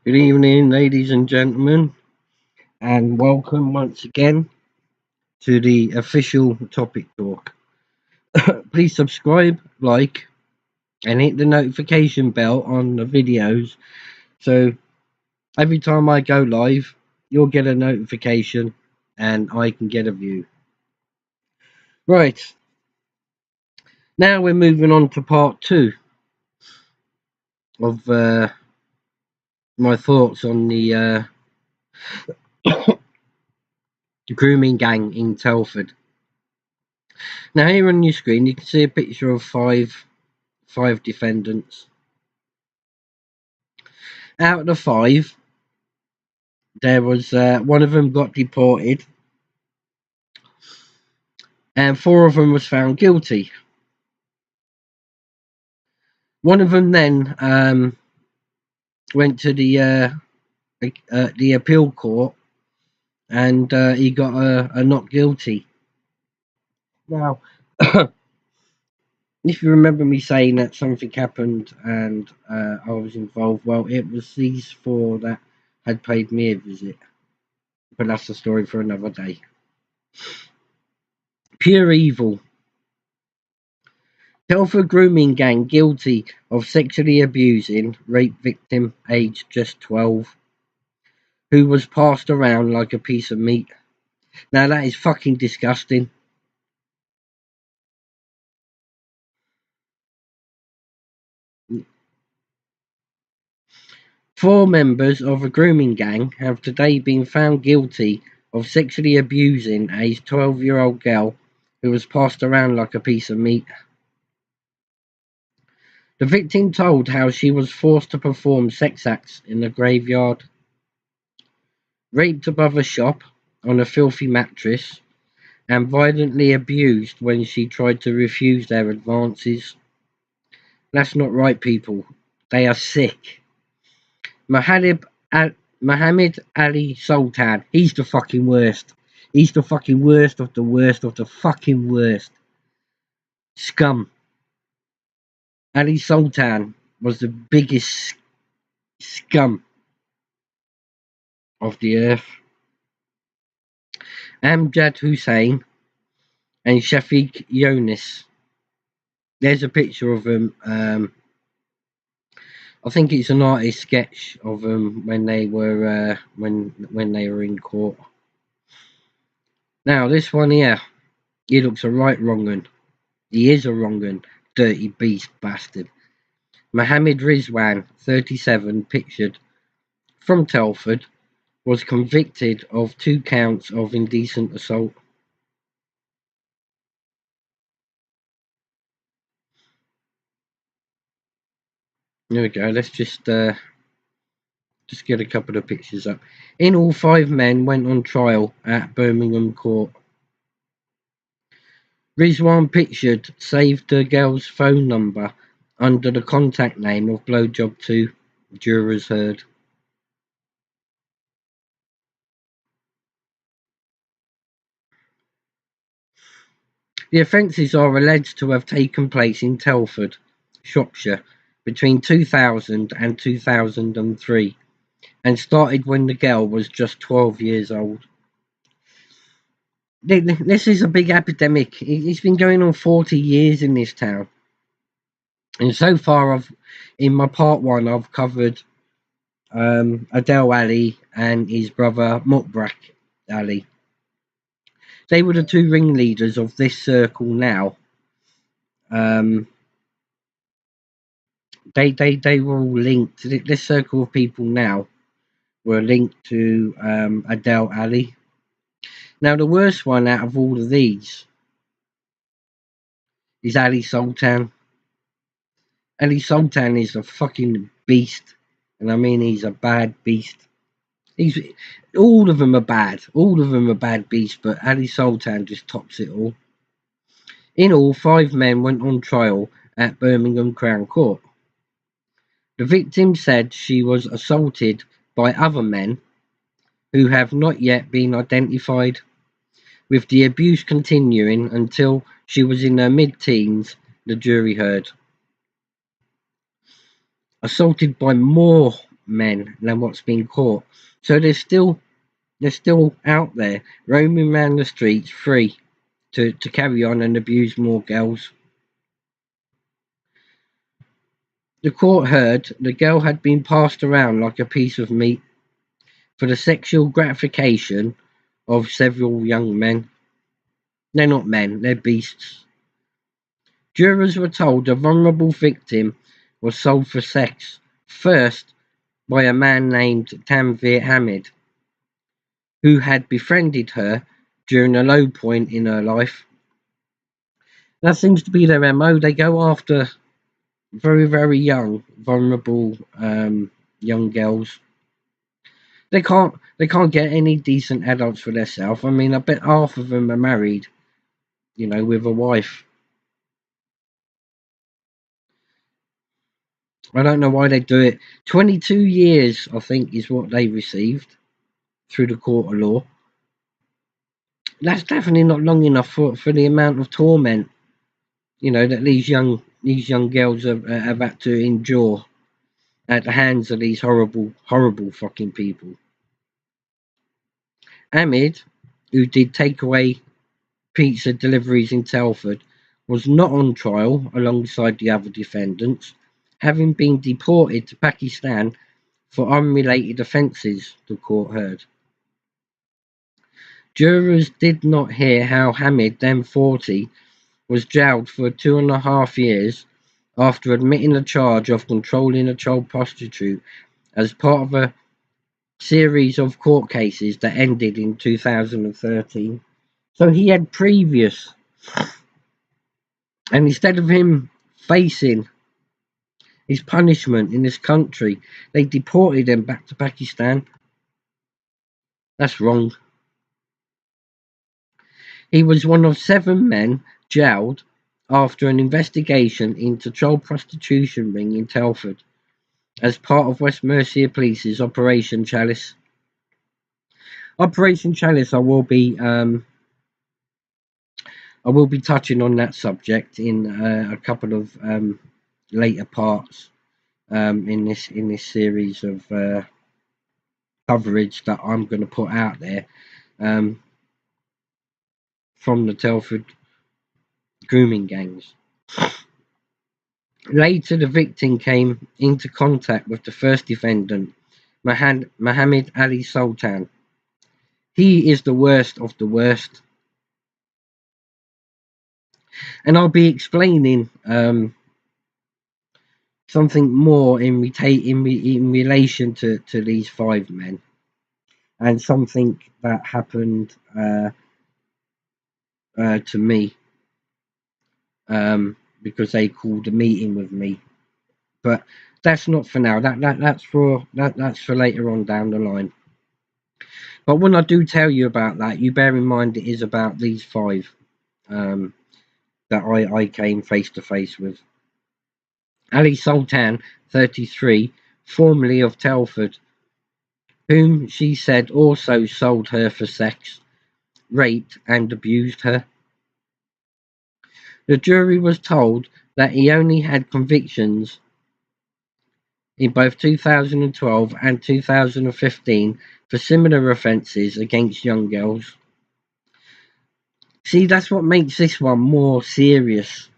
Good evening, ladies and gentlemen, and welcome once again to the official topic talk. Please subscribe, like, and hit the notification bell on the videos so every time I go live, you'll get a notification and I can get a view. Right, now we're moving on to part 2 of my thoughts on the grooming gang in Telford. Now here on your screen you can see a picture of five defendants. Out of the 5, there was one of them got deported, and 4 of them was found guilty. One of them then went to the appeal court, and he got a not guilty. Now, if you remember me saying that something happened and I was involved, well, it was these 4 that had paid me a visit. But that's a story for another day. Pure evil. Telford grooming gang guilty of sexually abusing rape victim aged just 12, who was passed around like a piece of meat. Now that is fucking disgusting. Four members of a grooming gang have today been found guilty of sexually abusing a 12-year-old girl who was passed around like a piece of meat. The victim told how she was forced to perform sex acts in a graveyard, raped above a shop on a filthy mattress, and violently abused when she tried to refuse their advances. That's not right, people. They are sick. Mohammed Ali Sultan, he's the fucking worst. He's the fucking worst of the worst of the fucking worst. Scum. Ali Sultan was the biggest scum of the earth. Amjad Hussain and Shafiq Yonis. There's a picture of them. I think it's an artist sketch of them when they were when they were in court. Now this one here, he looks a right wrong un. He is a wrong un, dirty beast bastard. Mohammed Rizwan, 37, pictured from Telford, was convicted of 2 counts of indecent assault. There we go. Let's just get a couple of pictures up. In all, 5 men went on trial at Birmingham Court. Rizwan, pictured, saved the girl's phone number under the contact name of Blowjob 2, jurors heard. The offences are alleged to have taken place in Telford, Shropshire, between 2000 and 2003, and started when the girl was just 12 years old. This is a big epidemic. It's been going on 40 years in this town. And so far, in my part 1, I've covered Adel Ali and his brother Mutbrak Ali. They were the 2 ringleaders of this circle now. They were all linked. This circle of people now were linked to Adel Ali. Now the worst one out of all of these is Ali Sultan. Ali Sultan is a fucking beast, and I mean he's a bad beast. All of them are bad. All of them are bad beasts, but Ali Sultan just tops it all. In all, 5 men went on trial at Birmingham Crown Court. The victim said she was assaulted by other men who have not yet been identified, with the abuse continuing until she was in her mid-teens, the jury heard. Assaulted by more men than what's been caught. So they're still out there roaming around the streets free to carry on and abuse more girls. The court heard the girl had been passed around like a piece of meat for the sexual gratification of several young men. They're not men, they're beasts. Jurors were told the vulnerable victim was sold for sex, first by a man named Tanvir Hamid, who had befriended her during a low point in her life. That seems to be their MO. They go after very, very young, vulnerable young girls. They can't get any decent adults for themselves. I mean, I bet half of them are married, with a wife. I don't know why they do it. 22 years, I think, is what they received through the court of law. That's definitely not long enough for the amount of torment, that these young girls have had to endure at the hands of these horrible, horrible fucking people. Ahmed, who did takeaway pizza deliveries in Telford, was not on trial alongside the other defendants, having been deported to Pakistan for unrelated offences, the court heard. Jurors did not hear how Hamid, then 40, was jailed for 2.5 years after admitting the charge of controlling a child prostitute as part of a series of court cases that ended in 2013. So he had previous, and instead of him facing his punishment in this country, they deported him back to Pakistan. That's wrong. He was one of 7 men jailed after an investigation into child prostitution ring in Telford as part of West Mercia Police's Operation Chalice. Operation Chalice, I will be touching on that subject in a couple of later parts in this series of coverage that I'm going to put out there from the Telford grooming gangs. Later, the victim came into contact with the first defendant, Mohammed Ali Sultan. He is the worst of the worst. And I'll be explaining something more in relation to these 5 men, and something that happened to me because they called a meeting with me. But that's not for now. That's for later on down the line. But when I do tell you about that, you bear in mind it is about these 5 that I came face to face with. Ali Sultan, 33, formerly of Telford, whom she said also sold her for sex, raped and abused her. The jury was told that he only had convictions in both 2012 and 2015 for similar offences against young girls. See, that's what makes this one more serious,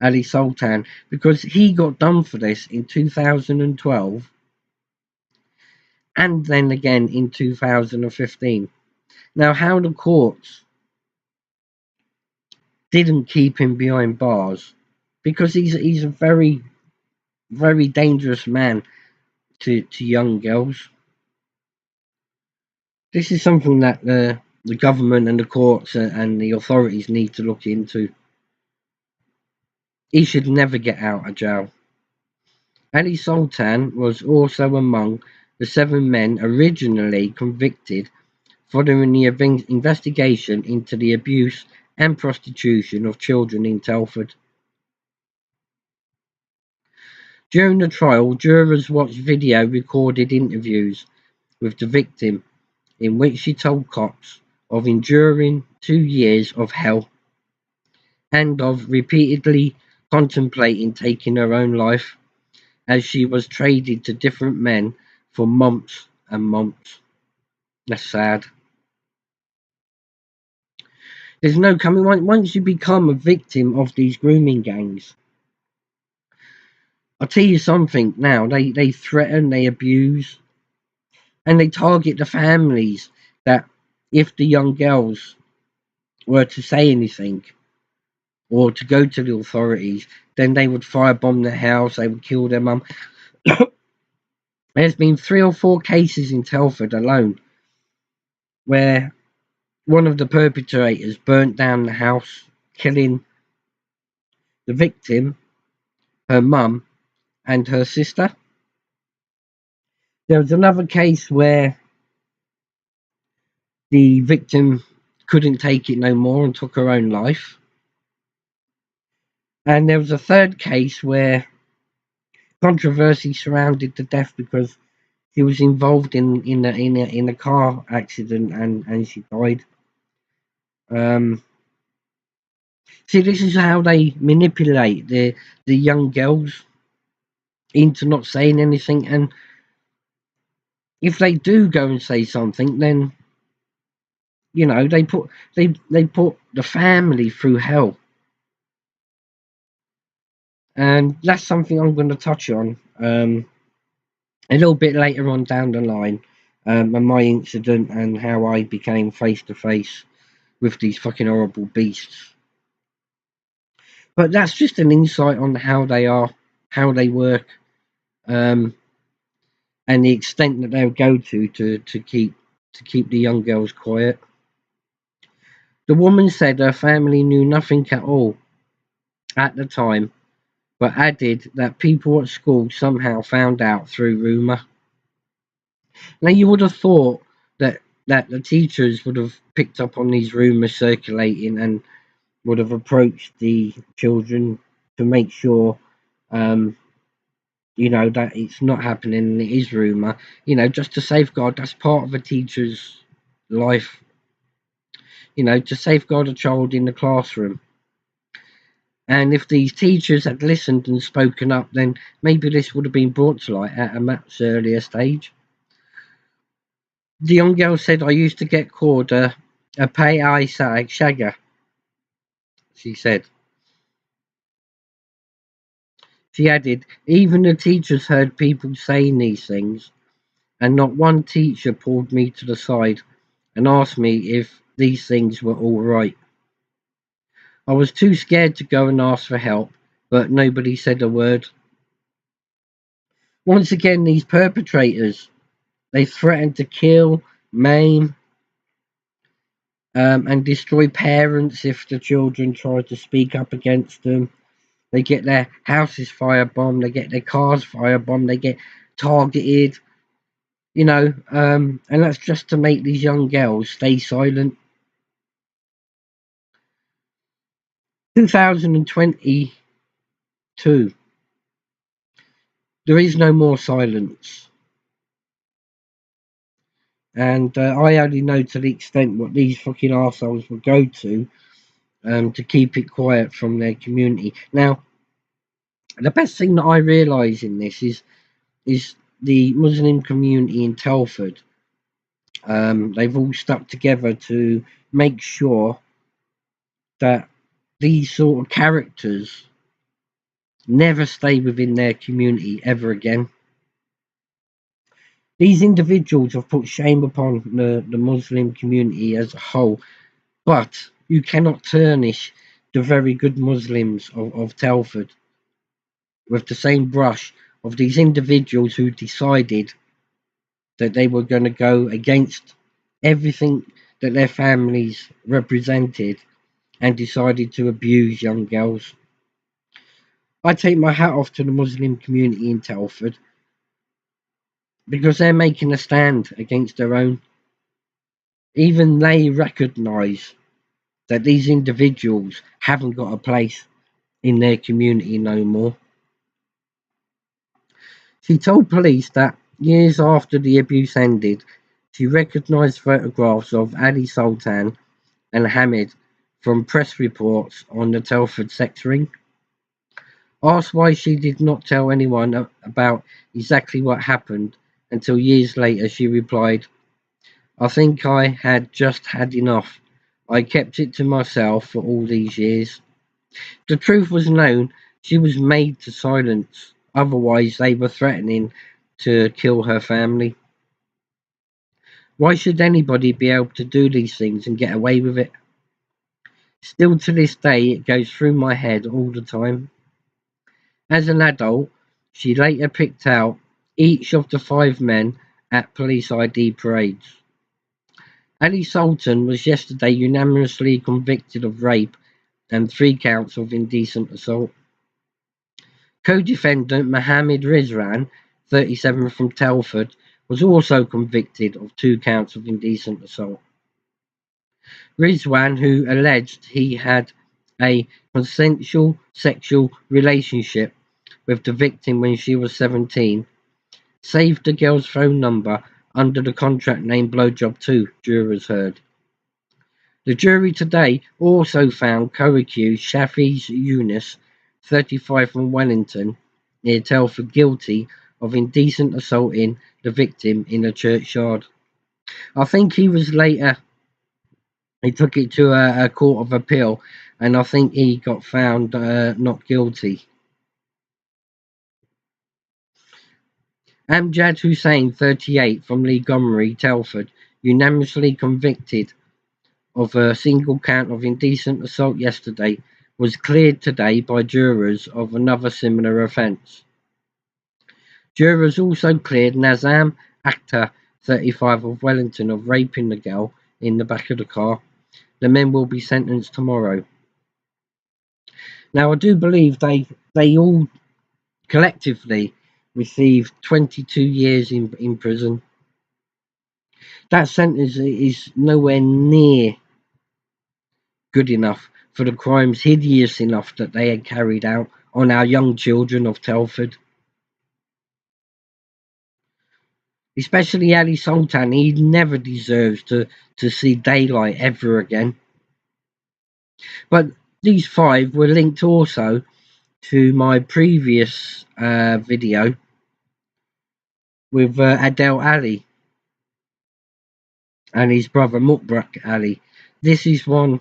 Ali Sultan, because he got done for this in 2012 and then again in 2015. Now, how the courts didn't keep him behind bars, because he's a very, very dangerous man to young girls. This is something that the government and the courts and the authorities need to look into. He should never get out of jail. Ali Sultan was also among the 7 men originally convicted following the investigation into the abuse and prostitution of children in Telford. During the trial, jurors watched video recorded interviews with the victim in which she told cops of enduring 2 years of hell and of repeatedly contemplating taking her own life as she was traded to different men for months and months. That's sad. There's no coming. Once you become a victim of these grooming gangs, I'll tell you something now. They threaten, they abuse, and they target the families that if the young girls were to say anything or to go to the authorities, then they would firebomb their house, they would kill their mum. There's been 3 or 4 cases in Telford alone where one of the perpetrators burnt down the house, killing the victim, her mum, and her sister. There was another case where the victim couldn't take it no more and took her own life. And there was a third case where controversy surrounded the death because she was involved in a car accident and she died. See, this is how they manipulate the young girls into not saying anything, and if they do go and say something, then they put the family through hell. And that's something I'm going to touch on a little bit later on down the line, and my incident and how I became face to face with these fucking horrible beasts. But that's just an insight on how they are, how they work, and the extent that they'll go to keep the young girls quiet. The woman said her family knew nothing at all at the time, but added that people at school somehow found out through rumour. Now, you would have thought that the teachers would have picked up on these rumours circulating and would have approached the children to make sure, that it's not happening and it is rumour, just to safeguard. That's part of a teacher's life, to safeguard a child in the classroom. And if these teachers had listened and spoken up, then maybe this would have been brought to light at a much earlier stage. The young girl said, "I used to get called a pay-eye shagger," she said. She added, "Even the teachers heard people saying these things, and not one teacher pulled me to the side and asked me if these things were all right. I was too scared to go and ask for help, but nobody said a word." Once again, these perpetrators, they threaten to kill, maim, and destroy parents if the children try to speak up against them. They get their houses firebombed, they get their cars firebombed, they get targeted, and that's just to make these young girls stay silent. 2022, there is no more silence. And I only know to the extent what these fucking arseholes will go to keep it quiet from their community. Now, the best thing that I realise in this is the Muslim community in Telford. They've all stuck together to make sure that these sort of characters never stay within their community ever again. These individuals have put shame upon the Muslim community as a whole, but you cannot tarnish the very good Muslims of Telford with the same brush of these individuals who decided that they were going to go against everything that their families represented and decided to abuse young girls. I take my hat off to the Muslim community in Telford because they're making a stand against their own. Even they recognise that these individuals haven't got a place in their community no more. She told police that years after the abuse ended, she recognised photographs of Ali Sultan and Hamid from press reports on the Telford sex ring. Asked why she did not tell anyone about exactly what happened until years later, she replied, "I think I had just had enough. I kept it to myself for all these years. The truth was known. She was made to silence. Otherwise, they were threatening to kill her family. Why should anybody be able to do these things and get away with it? Still to this day, it goes through my head all the time." As an adult, she later picked out each of the 5 men at police ID parades. Ali Sultan was yesterday unanimously convicted of rape and 3 counts of indecent assault. Co-defendant Mohammed Rizwan, 37 from Telford, was also convicted of 2 counts of indecent assault. Rizwan, who alleged he had a consensual sexual relationship with the victim when she was 17, saved the girl's phone number under the contract name Blowjob 2, jurors heard. The jury today also found co-accused Shafiz Yunus, 35 from Wellington, near Telford, guilty of indecent assaulting the victim in a churchyard. I think he took it to a court of appeal, and I think he got found not guilty. Amjad Hussain, 38, from Montgomery, Telford, unanimously convicted of a single count of indecent assault yesterday, was cleared today by jurors of another similar offence. Jurors also cleared Nazam Akhtar, 35, of Wellington, of raping the girl in the back of the car. The men will be sentenced tomorrow. Now, I do believe they all collectively received 22 years in prison. That sentence is nowhere near good enough for the crimes hideous enough that they had carried out on our young children of Telford. Especially Ali Sultan, he never deserves to see daylight ever again. But these 5 were linked also to my previous video with Adel Ali and his brother Mukbrak Ali. This is one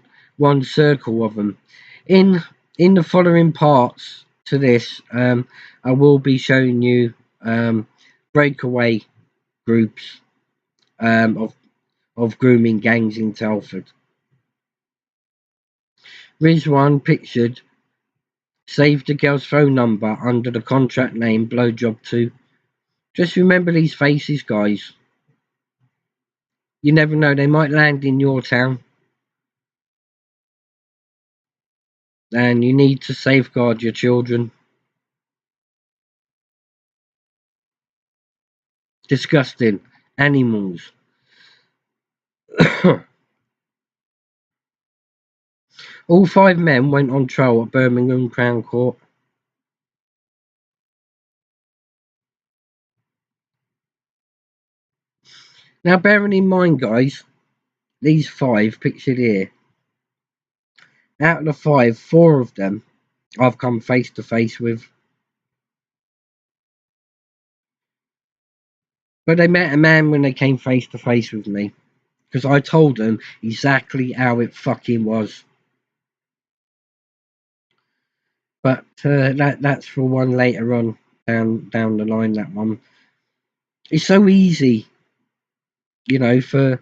circle of them. In the following parts to this, I will be showing you breakaway groups of grooming gangs in Telford. Rizwan, pictured, saved the girl's phone number under the contract name Blowjob 2. Just remember these faces, guys. You never know, they might land in your town. And you need to safeguard your children. Disgusting. Animals. All 5 men went on trial at Birmingham Crown Court. Now, bearing in mind, guys, these 5 pictured here, out of the 5, 4 of them I've come face to face with. But they met a man when they came face to face with me, because I told them exactly how it fucking was. But that's for one later on down the line. That one. It's so easy, you know, for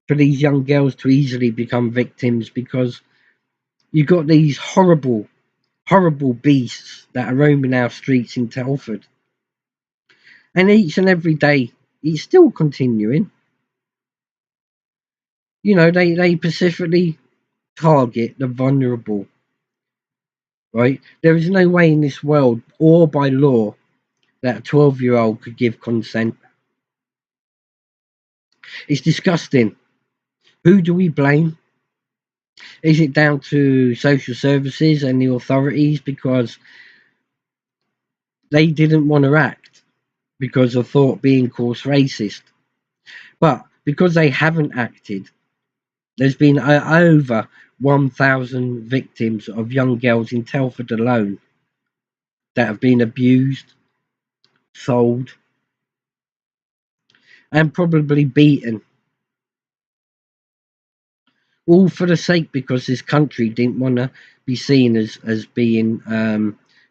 these young girls to easily become victims, because you've got these horrible beasts that are roaming our streets in Telford, and each and every day it's still continuing. You know, they specifically target the vulnerable. Right? There is no way in this world, or by law, that a 12-year-old could give consent. It's disgusting. Who do we blame? Is it down to social services and the authorities because they didn't want to act because of thought being called racist? But because they haven't acted, there's been over 1,000 victims of young girls in Telford alone. that have been abused, sold, and probably beaten. All for the sake because this country didn't want to be seen as being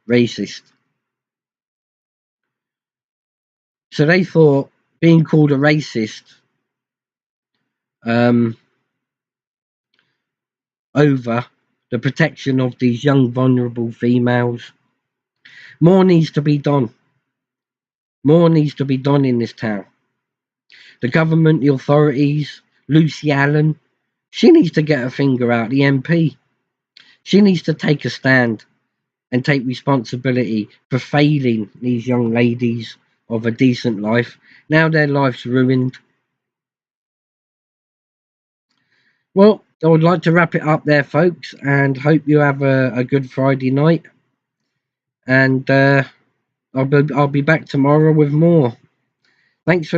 racist. So they thought being called a racist over the protection of these young vulnerable females. More needs to be done. More needs to be done in this town. The government, the authorities, Lucy Allen, she needs to get her finger out, the MP. She needs to take a stand and take responsibility for failing these young ladies of a decent life. Now their life's ruined. Well, I would like to wrap it up there, folks, and hope you have a good Friday night. And I'll be back tomorrow with more. Thanks for